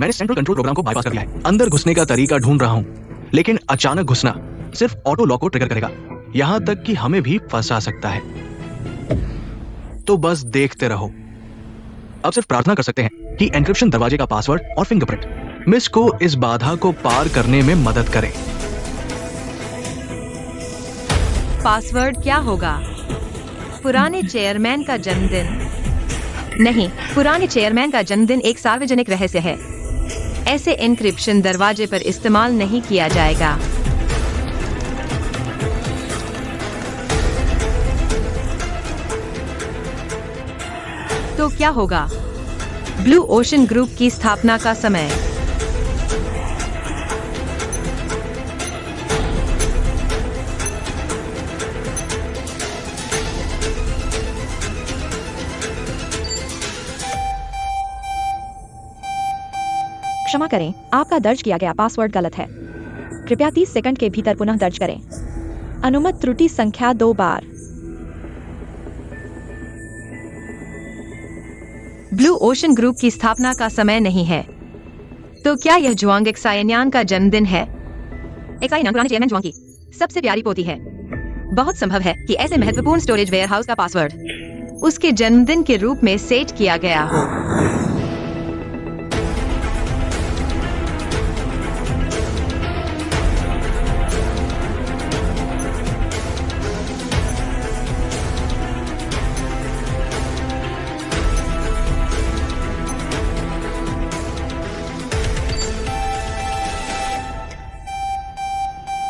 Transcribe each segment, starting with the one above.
मैंने central control programme को bypass कर दिया है। अंदर घुसने का तरीका ढूंढ रहा हूँ, लेकिन अचानक घुसना सिर्फ ऑटो लॉक को ट्रिगर करेगा, यहां तक कि हमें भी फंसा सकता है। तो बस देखते रहो। अब सिर्फ प्रार्थना कर सकते हैं कि एन्क्रिप्शन दरवाजे का पासवर्ड और फिंगरप्रिंट मिस को इस बाधा को पार करने में मदद करें। पासवर्ड क्या होगा? पुराने चेयरमैन का जन्मदिन? नहीं, पुराने चेयरमैन का जन्मदिन एक सार्वजनिक रहस्य है। ऐसे एन्क्रिप्शन दरवाजे पर इस्तेमाल नहीं किया जाएगा। तो क्या होगा? ब्लू ओशन ग्रुप की स्थापना का समय? क्षमा करें, आपका दर्ज किया गया पासवर्ड गलत है। कृपया 30 सेकंड के भीतर पुनः दर्ज करें। अनुमत त्रुटि संख्या 2 बार। ब्लू ओशन ग्रुप की स्थापना का समय नहीं है। तो क्या यह जुआंग एक्सायन्यान का जन्मदिन है? एक्सायन्यान पुराने चेयरमैन जुआंग की सबसे प्यारी पोती है। बहुत संभव है कि ऐसे महत्वपूर्ण स्टोरेज वेयरहाउस का पासवर्ड उसके जन्मदिन के रूप में सेट किया गया हो।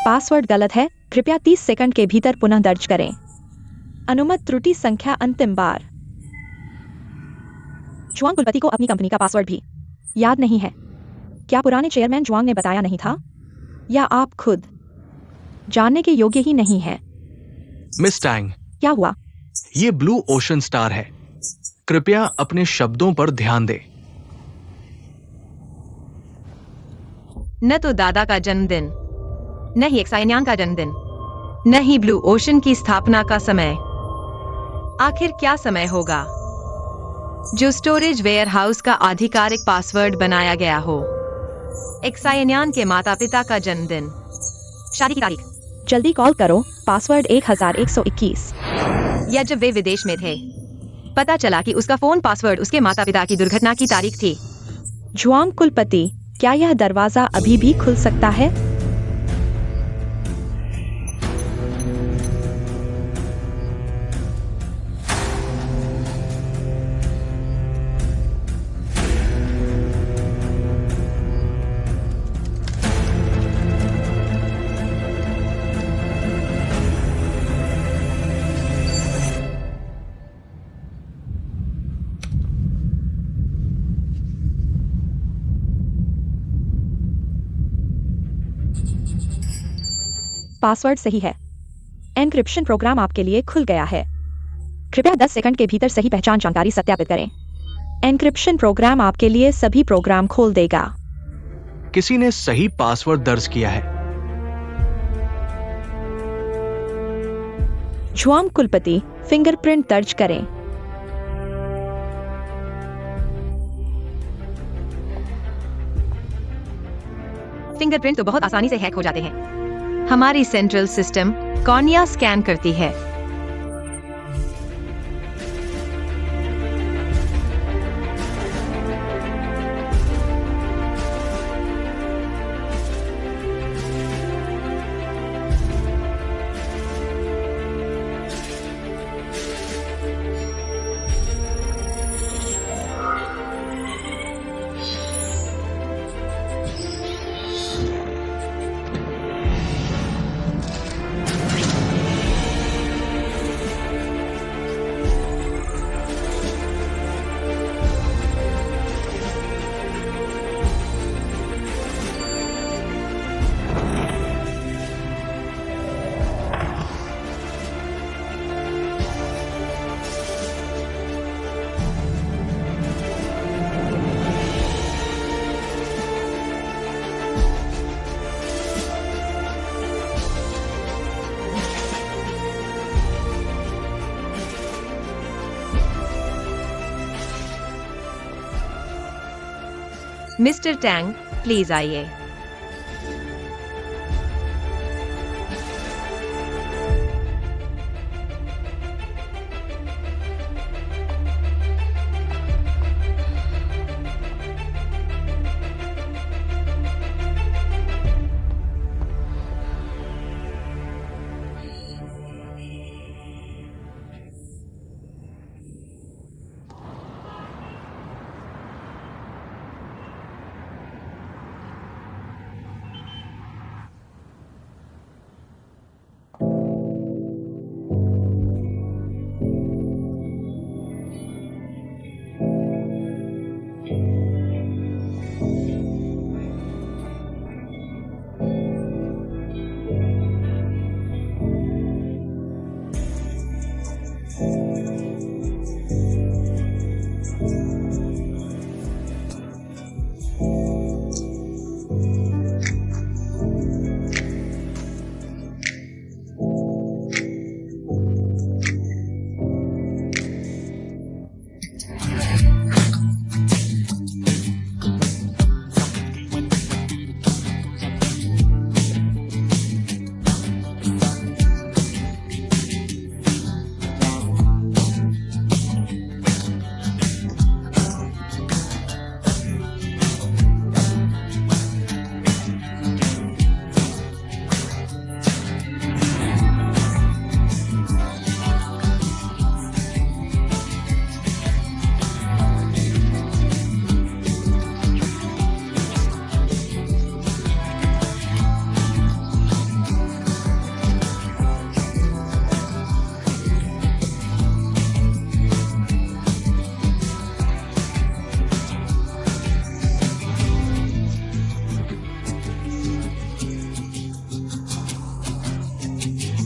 पासवर्ड गलत है, कृपया 30 सेकंड के भीतर पुनः दर्ज करें। अनुमत त्रुटि संख्या अंतिम बार। जुआंग कुलपति को अपनी कंपनी का पासवर्ड भी याद नहीं है। क्या पुराने चेयरमैन जुआंग ने बताया नहीं था, या आप खुद जानने के योग्य ही नहीं है? मिस टैंग, क्या हुआ? ये ब्लू ओशन स्टार है। कृपया अपने शब्दों पर ध्यान दें। न तो दादा का जन्मदिन, न ही एक्सायन्यान का जन्मदिन, न ही ब्लू ओशन की स्थापना का समय। आखिर क्या समय होगा जो स्टोरेज वेयरहाउस का आधिकारिक पासवर्ड बनाया गया हो? एक्सायन्यान के माता पिता का जन्मदिन, शादी की तारीख, जल्दी कॉल करो, पासवर्ड 1121। या जब वे विदेश में थे, पता चला कि उसका फोन पासवर्ड उसके माता पिता की दुर्घटना की तारीख थी। जुआंग कुलपति, क्या यह दरवाजा अभी भी खुल सकता है? पासवर्ड सही है। एन्क्रिप्शन प्रोग्राम आपके लिए खुल गया है। कृपया 10 सेकंड के भीतर सही पहचान जानकारी सत्यापित करें। एन्क्रिप्शन प्रोग्राम आपके लिए सभी प्रोग्राम खोल देगा। किसी ने सही पासवर्ड दर्ज किया है। जुआंग कुलपति, फिंगरप्रिंट दर्ज करें। फिंगरप्रिंट तो बहुत आसानी से हैक हो जाते हैं। हमारी सेंट्रल सिस्टम कॉर्निया स्कैन करती है। मिस्टर टैंग, प्लीज आइए।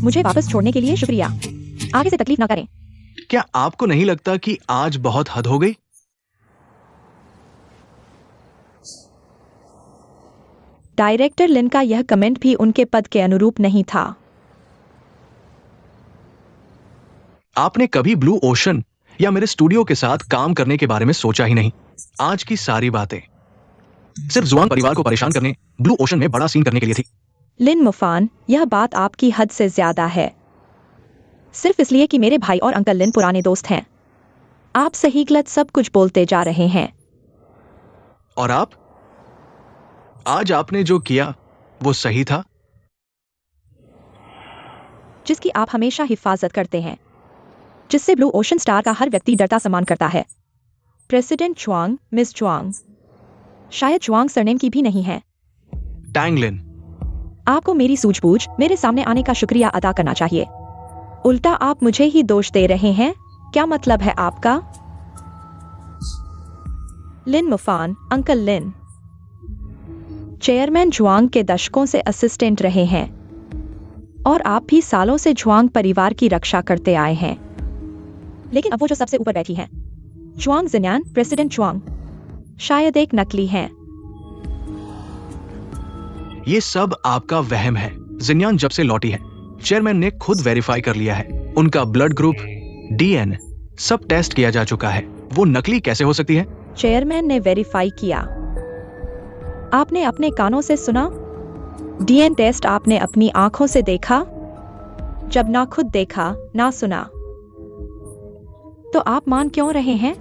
मुझे वापस छोड़ने के लिए शुक्रिया। आगे से तकलीफ ना करें। क्या आपको नहीं लगता कि आज बहुत हद हो गई? डायरेक्टर लिन का यह कमेंट भी उनके पद के अनुरूप नहीं था। आपने कभी ब्लू ओशन या मेरे स्टूडियो के साथ काम करने के बारे में सोचा ही नहीं। आज की सारी बातें सिर्फ जुआंग परिवार को परेशान करने, ब्लू ओशन में बड़ा सीन करने के लिए थी। लिन मुफान, यह बात आपकी हद से ज्यादा है। सिर्फ इसलिए कि मेरे भाई और अंकल लिन पुराने दोस्त हैं। आप सही गलत सब कुछ बोलते जा रहे हैं। और आप? आज आपने जो किया वो सही था, जिसकी आप हमेशा हिफाजत करते हैं, जिससे ब्लू ओशन स्टार का हर व्यक्ति डरता सम्मान करता है। प्रेसिडेंट च्वांग, मिस च्वांग, शायद च्वांग सरनेम की भी नहीं है। टैंग लिन। आपको मेरी सूझबूझ मेरे सामने आने का शुक्रिया अदा करना चाहिए। उल्टा आप मुझे ही दोष दे रहे हैं। क्या मतलब है आपका? लिन मुफान, अंकल लिन चेयरमैन जुआंग के दशकों से असिस्टेंट रहे हैं और आप भी सालों से जुआंग परिवार की रक्षा करते आए हैं। लेकिन अब वो जो सबसे ऊपर बैठी हैं, जुआंग जिन्यान, प्रेसिडेंट जुआंग, शायद एक नकली हैं। ये सब आपका वहम है। जिन्यान जब से लौटी है, चेयरमैन ने खुद वेरीफाई कर लिया है। उनका ब्लड ग्रुप, डीएनए सब टेस्ट किया जा चुका है। वो नकली कैसे हो सकती है? चेयरमैन ने वेरीफाई किया। आपने अपने कानों से सुना? डीएनए टेस्ट आपने अपनी आंखों से देखा? जब ना खुद देखा ना सुना, तो आप मान क्यों रहे हैं?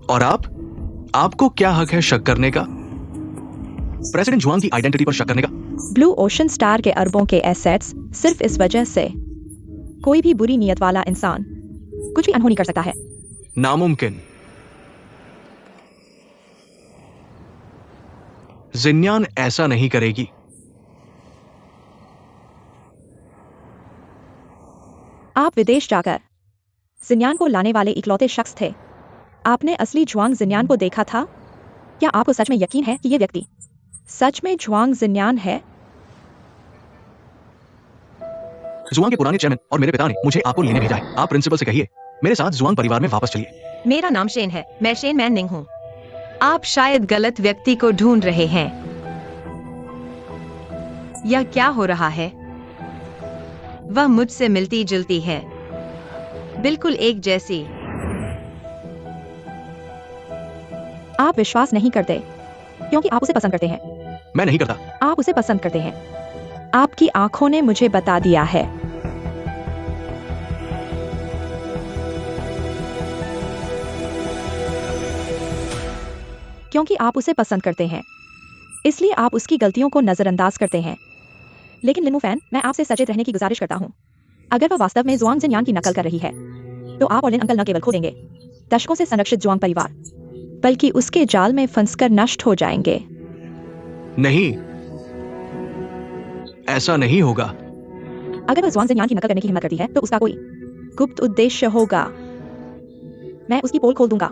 और आपको क्या हक है शक करने का? प्रेसिडेंट जुआंग की आइडेंटिटी पर शक करने का? ब्लू ओशन स्टार के अरबों के एसेट्स सिर्फ इस वजह से कोई भी बुरी नीयत वाला इंसान कुछ भी अनहोनी कर सकता है। नामुमकिन। जिन्यान ऐसा नहीं करेगी। आप विदेश जाकर जिन्यान को लाने वाले इकलौते शख्स थे। आपने असली जुआंग जिन्यान को देखा था? क्या आपको सच में यकीन है कि यह व्यक्ति सच में जुआंग जिन्यान है? जुआंग के पुराने चेयरमैन और मेरे पिता ने मुझे आपको लेने भेजा है। आप प्रिंसिपल से कहिए मेरे साथ जुआंग परिवार में वापस चलिए। मेरा नाम शेन है। मैं शेन मैनिंग हूँ। आप शायद गलत व्यक्ति को ढूंढ रहे हैं। यह क्या हो रहा है? वह मुझसे मिलती जुलती है, बिल्कुल एक जैसी। आप विश्वास नहीं करते क्योंकि आप उसे पसंद करते हैं। मैं नहीं करता। आप उसे पसंद करते हैं। आपकी आंखों ने मुझे बता दिया है। क्योंकि आप उसे पसंद करते हैं, इसलिए आप उसकी गलतियों को नजरअंदाज करते हैं। लेकिन लिमू फैन, मैं आपसे सचेत रहने की गुजारिश करता हूँ। अगर वह वास्तव में जुआंग जिनयान की नकल कर रही है, तो आप और लिन अंकल न केवल खो देंगे दशकों से संरक्षित जुआंग परिवार, बल्कि उसके जाल में फंसकर नष्ट हो जाएंगे। नहीं, ऐसा नहीं होगा। अगर वह जुआंग जिनयान की नकल करने की हिम्मत करती है, तो उसका कोई गुप्त उद्देश्य होगा। मैं उसकी पोल खोल दूंगा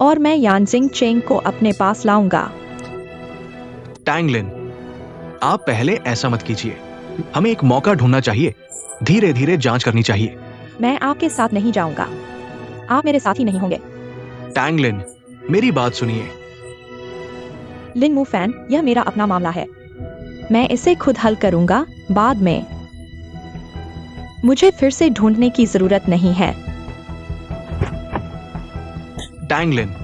और मैं यानजिंग चेंग को अपने पास लाऊंगा। टैंगलिन, आप पहले ऐसा मत कीजिए। हमें एक मौका ढूंढना चाहिए। धीरे धीरे जांच करनी चाहिए। मैं आपके साथ नहीं जाऊंगा। आप मेरे साथ ही नहीं होंगे। टैंगलिन, मेरी बात सुनिए। लिन मू फैन, यह मेरा अपना मामला है। मैं इसे खुद हल करूंगा बाद में। मुझे फिर से ढूंढने की जरूरत नहीं है। टैंगलिन,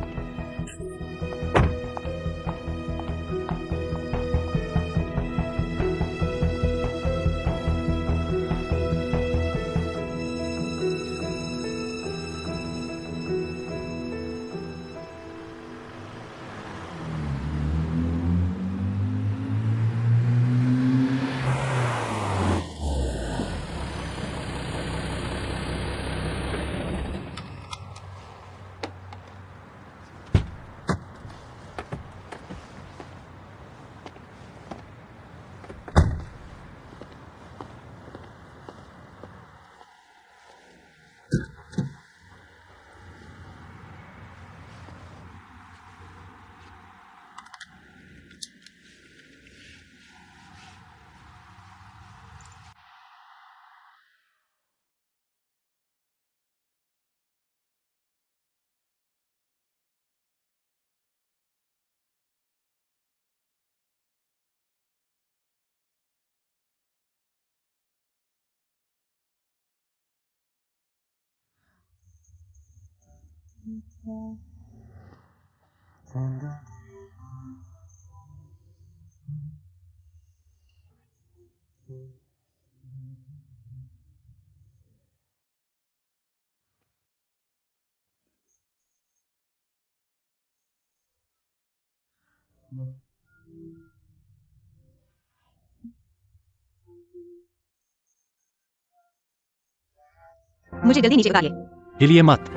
मुझे जल्दी नीचे उतारिए। हिलिए मत।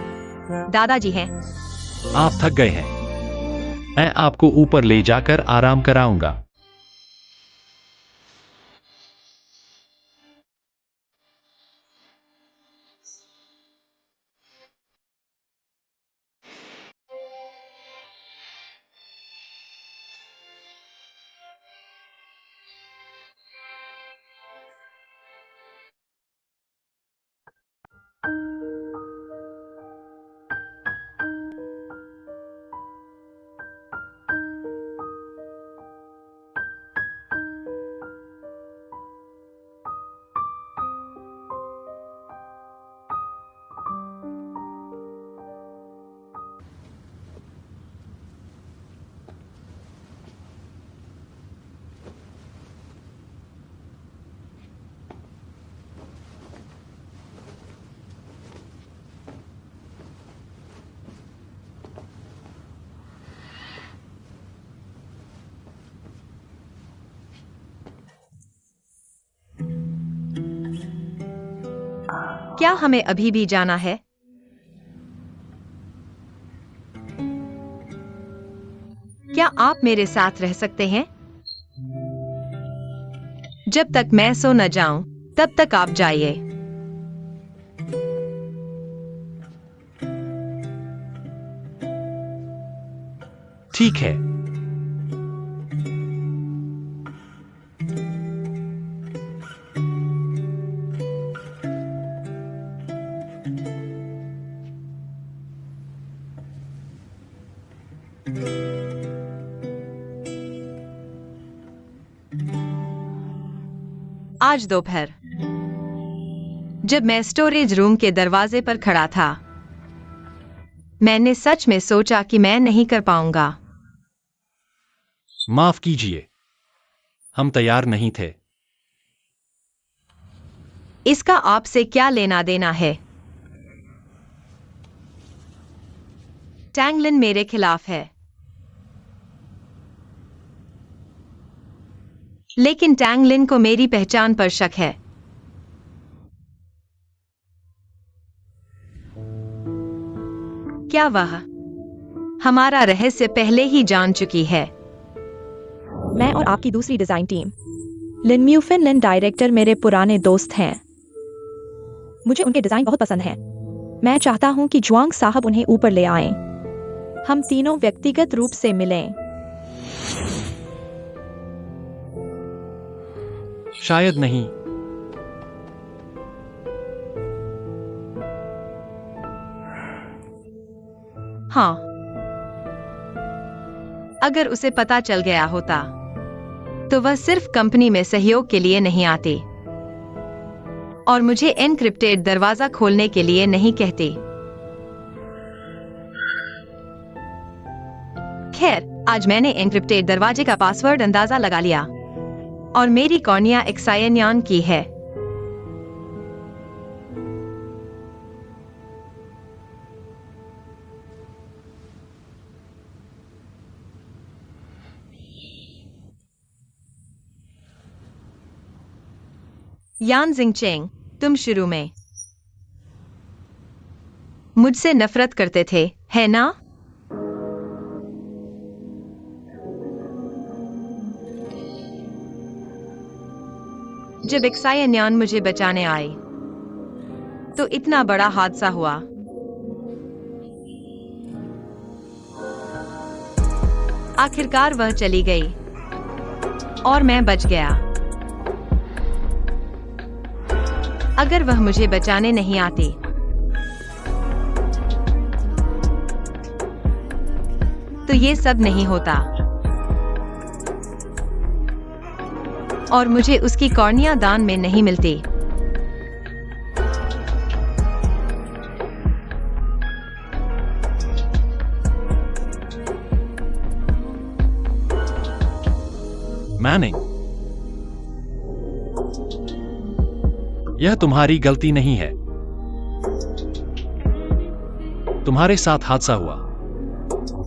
दादाजी हैं। आप थक गए हैं। मैं आपको ऊपर ले जाकर आराम कराऊंगा। क्या हमें अभी भी जाना है? क्या आप मेरे साथ रह सकते हैं? जब तक मैं सो न जाऊं, तब तक आप जाइए। ठीक है। आज दोपहर, जब मैं स्टोरेज रूम के दरवाजे पर खड़ा था, मैंने सच में सोचा कि मैं नहीं कर पाऊंगा। माफ कीजिए, हम तैयार नहीं थे। इसका आपसे क्या लेना देना है? टैंगलिन मेरे खिलाफ है। लेकिन टैंगलिन को मेरी पहचान पर शक है। क्या वह हमारा रहस्य पहले ही जान चुकी है? मैं और आपकी दूसरी डिजाइन टीम लिन म्यूफिन लिन डायरेक्टर मेरे पुराने दोस्त हैं। मुझे उनके डिजाइन बहुत पसंद हैं। मैं चाहता हूं कि जुआंग साहब उन्हें ऊपर ले आएं। हम तीनों व्यक्तिगत रूप से मिलें। शायद नहीं। हाँ, अगर उसे पता चल गया होता तो वह सिर्फ कंपनी में सहयोग के लिए नहीं आती और मुझे एनक्रिप्टेड दरवाजा खोलने के लिए नहीं कहती। खैर, आज मैंने एनक्रिप्टेड दरवाजे का पासवर्ड अंदाजा लगा लिया और मेरी कॉर्निया एक्सायनियन की है। यान जिंगचेंग, तुम शुरू में मुझसे नफरत करते थे, है ना? जब एक्सायनियन मुझे बचाने आई तो इतना बड़ा हादसा हुआ। आखिरकार वह चली गई और मैं बच गया। अगर वह मुझे बचाने नहीं आती तो ये सब नहीं होता और मुझे उसकी कॉर्निया दान में नहीं मिलती। मैनिंग, यह तुम्हारी गलती नहीं है। तुम्हारे साथ हादसा हुआ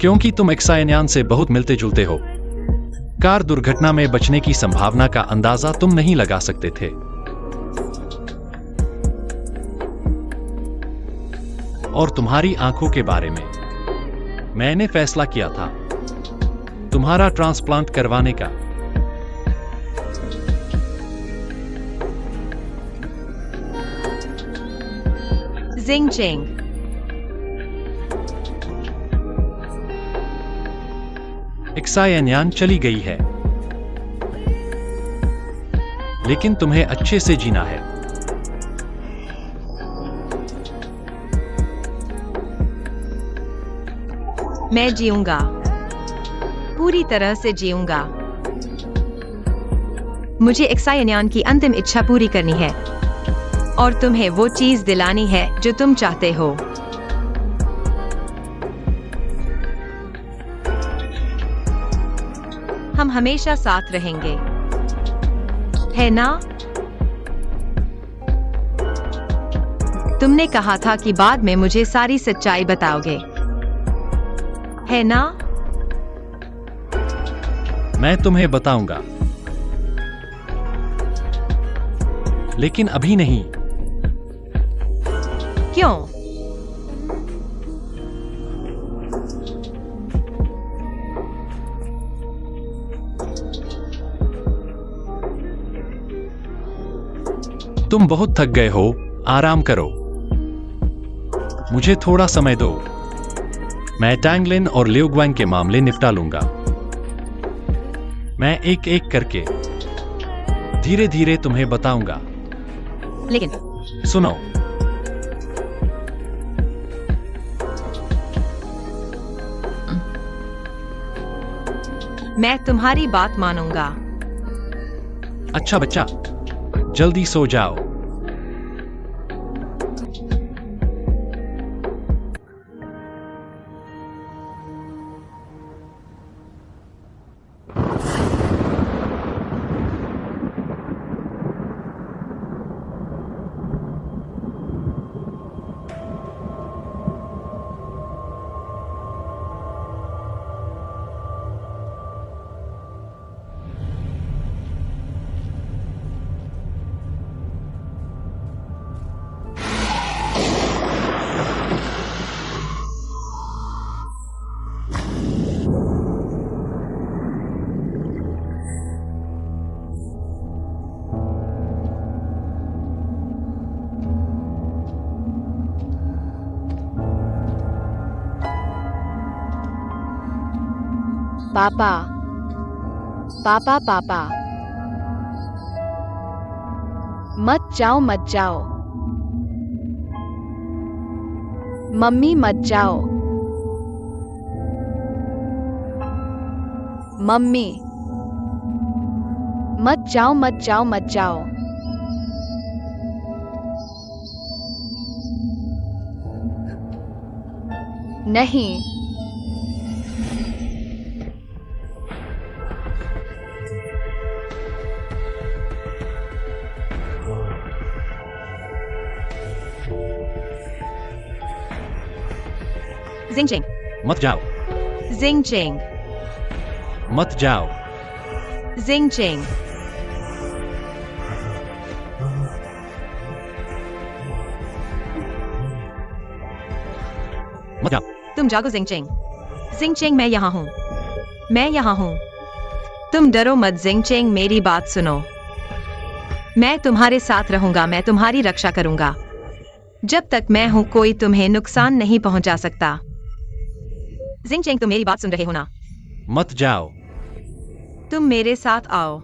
क्योंकि तुम एक्सायनियन से बहुत मिलते जुलते हो। कार दुर्घटना में बचने की संभावना का अंदाजा तुम नहीं लगा सकते थे। और तुम्हारी आंखों के बारे में मैंने फैसला किया था तुम्हारा ट्रांसप्लांट करवाने का। जिंगचेंग, एक्सायनियन चली गई है, लेकिन तुम्हें अच्छे से जीना है। मैं जीऊंगा, पूरी तरह से जीऊंगा। मुझे एक्सायनियन की अंतिम इच्छा पूरी करनी है और तुम्हें वो चीज दिलानी है जो तुम चाहते हो। हम हमेशा साथ रहेंगे, है ना? तुमने कहा था कि बाद में मुझे सारी सच्चाई बताओगे, है ना? मैं तुम्हें बताऊंगा, लेकिन अभी नहीं। क्यों? तुम बहुत थक गए हो, आराम करो। मुझे थोड़ा समय दो। मैं टैंगलिन और लिउग्वांग के मामले निपटा लूंगा। मैं एक एक करके धीरे धीरे तुम्हें बताऊंगा। लेकिन सुनो, मैं तुम्हारी बात मानूंगा। अच्छा बच्चा, जल्दी सो जाओ। पापा पापा पापा मत जाओ मत जाओ मम्मी मत जाओ मम्मी मत जाओ मत जाओ मत जाओ नहीं Xingqing. मत जाओ, Xingqing. मत जाओ, Xingqing. मत जाओ, तुम जागो Xingqing. Xingqing मैं यहाँ हूँ. मैं यहाँ हूँ. तुम डरो मत Xingqing मेरी बात सुनो. मैं तुम्हारे साथ रहूंगा मैं तुम्हारी रक्षा करूंगा. जब तक मैं हूँ कोई तुम्हें नुकसान नहीं पहुंचा सकता. Xingqing तुम मेरी बात सुन रहे हो ना? मत जाओ, तुम मेरे साथ आओ.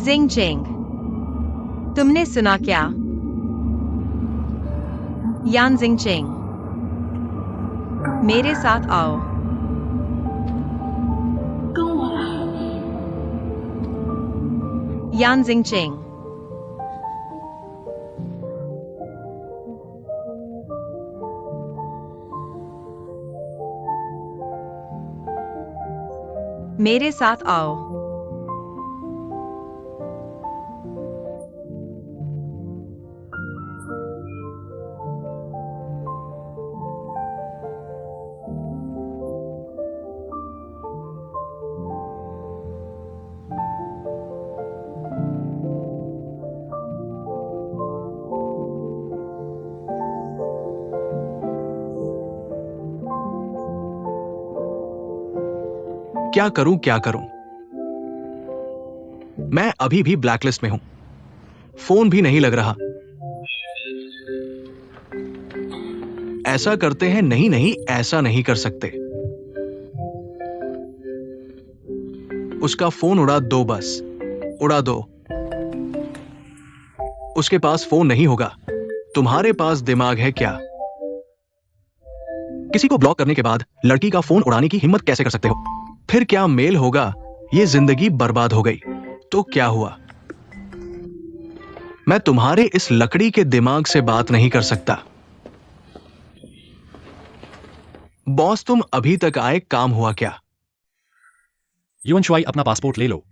Xingqing. तुमने सुना क्या? यान Xingqing. मेरे साथ आओ. यान Xingqing. मेरे साथ आओ. क्या करूं क्या करूं? मैं अभी भी ब्लैकलिस्ट में हूं. फोन भी नहीं लग रहा. ऐसा करते हैं. नहीं नहीं ऐसा नहीं कर सकते. उसका फोन उड़ा दो बस. उड़ा दो. उसके पास फोन नहीं होगा. तुम्हारे पास दिमाग है क्या? किसी को ब्लॉक करने के बाद लड़की का फोन उड़ाने की हिम्मत कैसे कर सकते हो? फिर क्या मेल होगा? ये जिंदगी बर्बाद हो गई. तो क्या हुआ? मैं तुम्हारे इस लकड़ी के दिमाग से बात नहीं कर सकता. बॉस तुम अभी तक आए. काम हुआ क्या? युवन शुआई अपना पासपोर्ट ले लो.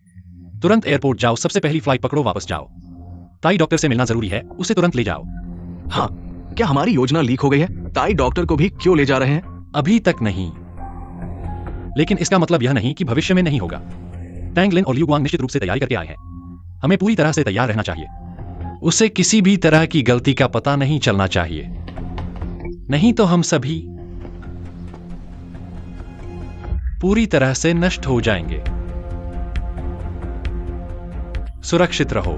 तुरंत एयरपोर्ट जाओ, सबसे पहली फ्लाइट पकड़ो, वापस जाओ. ताई डॉक्टर से मिलना जरूरी है, उसे तुरंत ले जाओ. हाँ, क्या हमारी योजना लीक हो गई है? ताई डॉक्टर को भी क्यों ले जा रहे हैं? अभी तक नहीं, लेकिन इसका मतलब यह नहीं कि भविष्य में नहीं होगा. टैंग लिन और लिu गुआंग निश्चित रूप से तैयारी करके आए हैं. हमें पूरी तरह से तैयार रहना चाहिए. उसे किसी भी तरह की गलती का पता नहीं चलना चाहिए, नहीं तो हम सभी पूरी तरह से नष्ट हो जाएंगे. सुरक्षित रहो.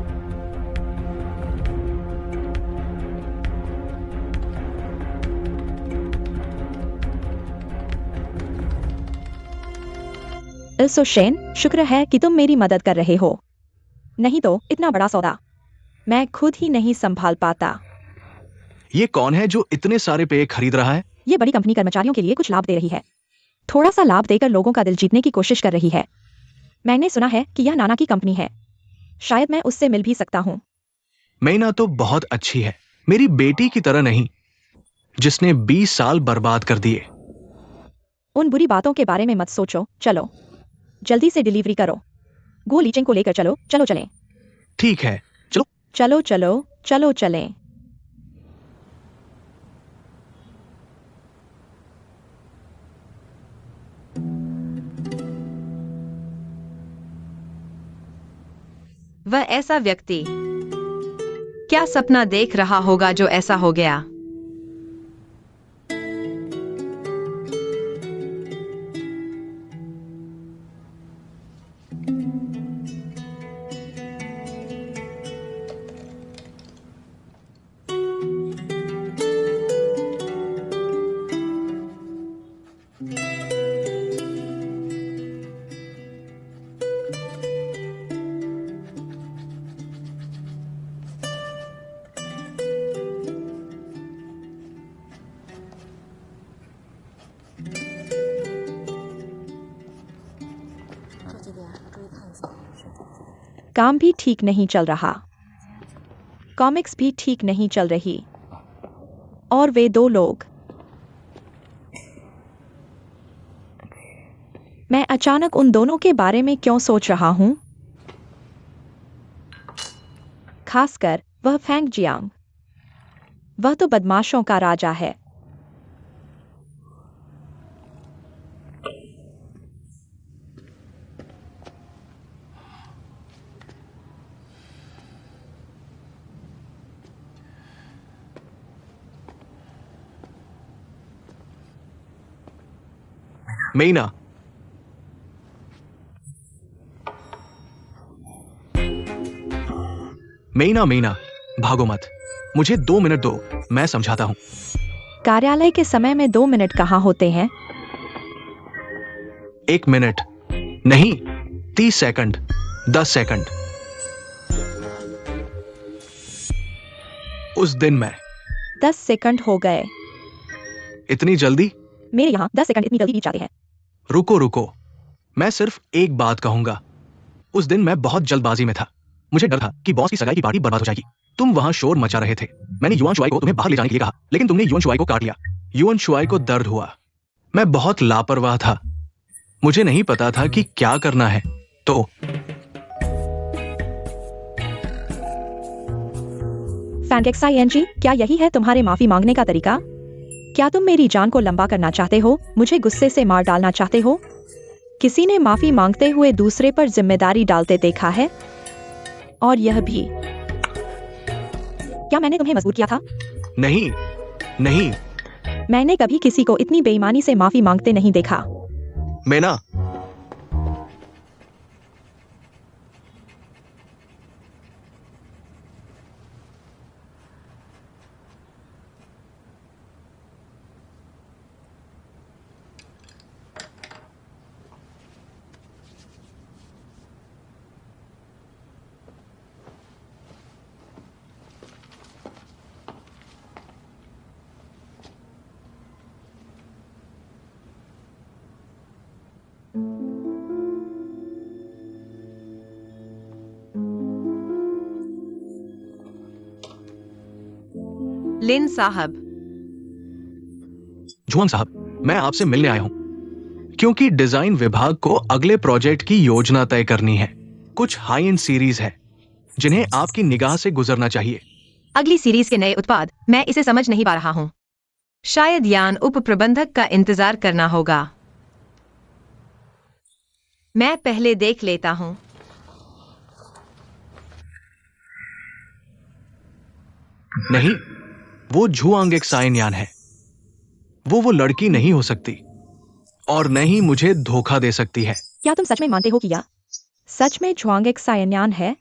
इल्सोशेन, शुक्र है कि तुम मेरी मदद कर रहे हो. नहीं तो इतना बड़ा सौदा मैं खुद ही नहीं संभाल पाता. ये कौन है जो इतने सारे पेय खरीद रहा है? ये बड़ी कंपनी कर्मचारियों के लिए कुछ लाभ दे रही है. थोड़ा सा लाभ देकर लोगों का दिल जीतने की कोशिश कर रही है. मैंने सुना है कि यह नाना की कंपनी है. शायद मैं उससे मिल भी सकता हूँ. मैना तो बहुत अच्छी है. मेरी बेटी की तरह नहीं, जिसने 20 साल बर्बाद कर दिए. उन बुरी बातों के बारे में मत सोचो. चलो जल्दी से डिलीवरी करो. गो लीचिंग को लेकर चलो. चलो चलें. ठीक है, चलो. चलो चलो चलो चलें. वह ऐसा व्यक्ति क्या सपना देख रहा होगा जो ऐसा हो गया? काम भी ठीक नहीं चल रहा, कॉमिक्स भी ठीक नहीं चल रही, और वे दो लोग। मैं अचानक उन दोनों के बारे में क्यों सोच रहा हूं? खासकर वह फैंग जियांग। वह तो बदमाशों का राजा है। मेना, मेना, मेना, भागो मत। मुझे 2 मिनट दो, मैं समझाता हूं। कार्यालय के समय में 2 मिनट कहाँ होते हैं? 1 मिनट नहीं, 30 सेकंड, 10 सेकंड। उस दिन मैं 10 सेकंड हो गए। इतनी जल्दी? मेरे यहाँ 10 सेकंड इतनी जल्दी बीत जाते हैं। रुको रुको, मैं सिर्फ एक बात कहूंगा। उस दिन मैं बहुत जल्दबाजी में था। मुझे डर था कि बॉस की सगाई की पार्टी बर्बाद हो जाएगी। तुम वहां शोर मचा रहे थे। मैंने युआन शुआई को तुम्हें बाहर ले जाने के लिए कहा, लेकिन तुमने युआन शुआई को काट लिया। युआन शुआई को दर्द हुआ। मैं बहुत लापरवाह था। मुझे नहीं पता था कि क्या करना है। तो फैंगएक्साईएनजी, क्या यही है तुम्हारे माफी मांगने का तरीका? क्या तुम मेरी जान को लंबा करना चाहते हो? मुझे गुस्से से मार डालना चाहते हो? किसी ने माफी मांगते हुए दूसरे पर जिम्मेदारी डालते देखा है? और यह भी। क्या मैंने तुम्हें मजबूर किया था? नहीं, नहीं, मैंने कभी किसी को इतनी बेईमानी से माफी मांगते नहीं देखा। मेना, लिन साहब, जुआंग साहब, मैं आपसे मिलने आया हूं क्योंकि डिजाइन विभाग को अगले प्रोजेक्ट की योजना तय करनी है। कुछ हाई एंड सीरीज है जिन्हें आपकी निगाह से गुजरना चाहिए। अगली सीरीज के नए उत्पाद, मैं इसे समझ नहीं पा रहा हूं। शायद यान उप प्रबंधक का इंतजार करना होगा। मैं पहले देख लेता हूं। नहीं, वो झुआंग एक साइनयान है। वो लड़की नहीं हो सकती और न ही मुझे धोखा दे सकती है। क्या तुम सच में मानते हो कि यह सच में झुआंगएक्साईन्यान है?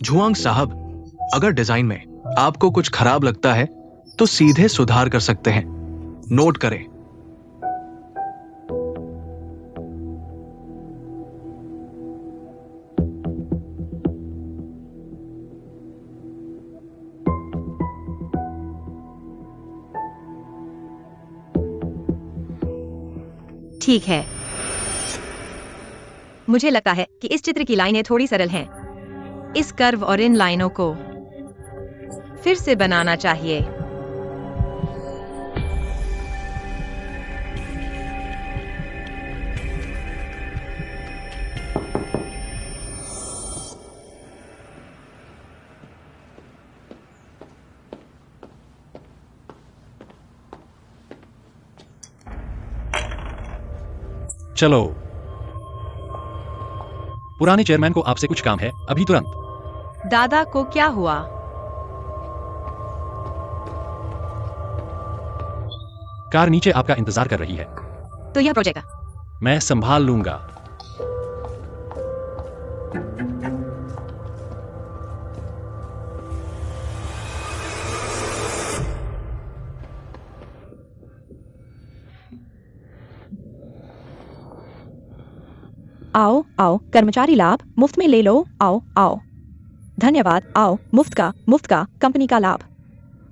झुआंग साहब, अगर डिजाइन में आपको कुछ खराब लगता है तो सीधे सुधार कर सकते हैं। नोट करें। ठीक है। मुझे लगता है कि इस चित्र की लाइनें थोड़ी सरल हैं। इस कर्व और इन लाइनों को फिर से बनाना चाहिए। चलो, पुराने चेयरमैन को आपसे कुछ काम है, अभी तुरंत। दादा को क्या हुआ? कार नीचे आपका इंतजार कर रही है। तो यह प्रोजेक्ट मैं संभाल लूंगा। आओ आओ, कर्मचारी लाभ मुफ्त में ले लो, आओ आओ। धन्यवाद, आओ मुफ्त का कंपनी का लाभ।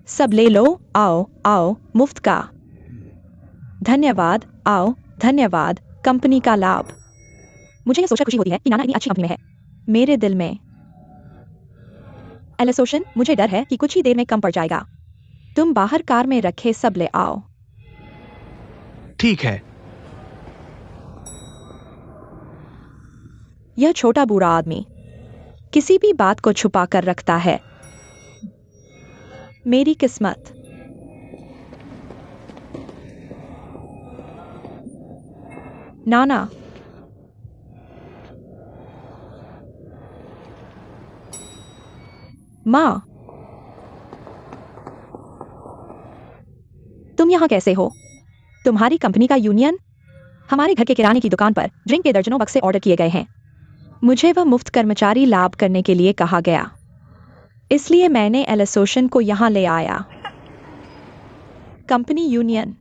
सब ले लो, आओ आओ मुफ्त का। धन्यवाद, आओ धन्यवाद, कंपनी का लाभ। मुझे यह सोचकर खुशी होती है कि नाना इतनी अच्छी कंपनी में है। मेरे दिल में एलिसोशन, मुझे डर है कि कुछ ही देर में कम पड़ जाएगा। तुम बाहर कार में रखे सब ले आओ। ठीक है। यह छोटा बुरा आदमी किसी भी बात को छुपा कर रखता है। मेरी किस्मत। नाना, माँ, तुम यहां कैसे हो? तुम्हारी कंपनी का यूनियन? हमारे घर के किराने की दुकान पर ड्रिंक के दर्जनों बक्से ऑर्डर किए गए हैं। मुझे वह मुफ्त कर्मचारी लाभ करने के लिए कहा गया, इसलिए मैंने एलिसोशन को यहां ले आया। Company union.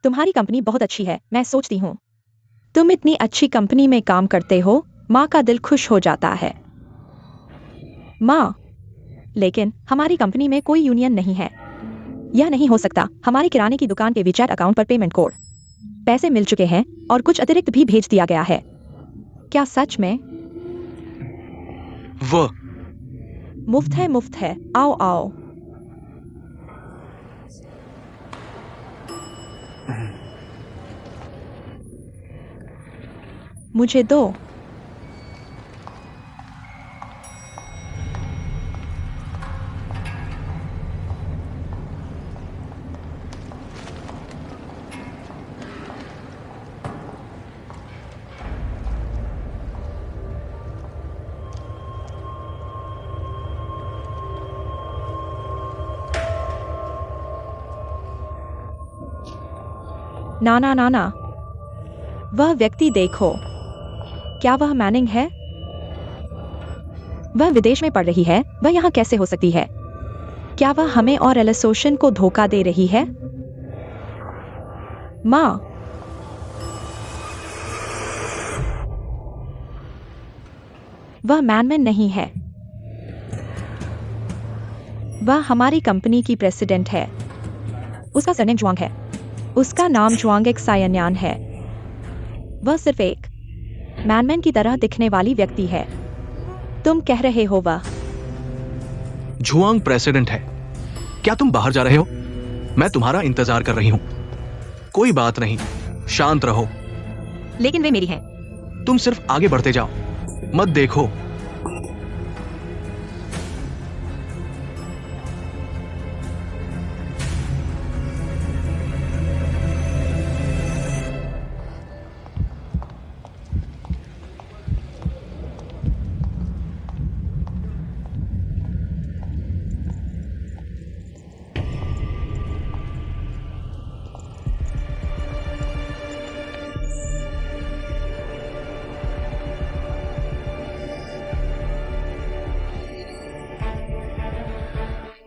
तुम्हारी कंपनी बहुत अच्छी है, मैं सोचती हूँ। तुम इतनी अच्छी कंपनी में काम करते हो, माँ का दिल खुश हो जाता है। माँ, लेकिन हमारी कंपनी में कोई यूनियन नहीं है। यह नहीं हो सकता। हमारे किराने की दुकान के WeChat अकाउंट पर पेमेंट कोड, पैसे मिल चुके हैं और कुछ अतिरिक्त भी भेज दिया गया है। क्या सच में? वो मुफ्त है, आओ आओ। मुझे दो। नाना नाना, वह व्यक्ति देखो। क्या वह मैनिंग है? वह विदेश में पढ़ रही है, वह यहाँ कैसे हो सकती है? क्या वह हमें और एलिसोशन को धोखा दे रही है? माँ, वह मैनमैन नहीं है। वह हमारी कंपनी की प्रेसिडेंट है। उसका सरनेम जुआंग है। उसका नाम जुआंग एक्सायन्यान है। वह सिर्फ एक मैनमैन की तरह दिखने वाली व्यक्ति है। तुम कह रहे हो वह झुआंग प्रेसिडेंट है। क्या तुम बाहर जा रहे हो? मैं तुम्हारा इंतजार कर रही हूं। कोई बात नहीं, शांत रहो। लेकिन वे मेरी हैं। तुम सिर्फ आगे बढ़ते जाओ, मत देखो।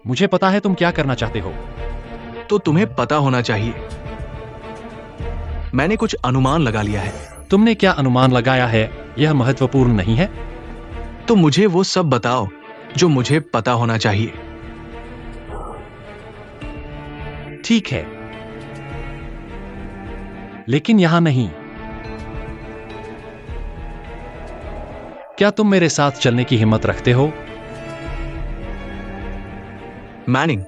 मुझे पता है तुम क्या करना चाहते हो। तो तुम्हें पता होना चाहिए। मैंने कुछ अनुमान लगा लिया है। तुमने क्या अनुमान लगाया है, यह महत्वपूर्ण नहीं है। तो मुझे वो सब बताओ जो मुझे पता होना चाहिए। ठीक है, लेकिन यहां नहीं। क्या तुम मेरे साथ चलने की हिम्मत रखते हो? मैनिंग,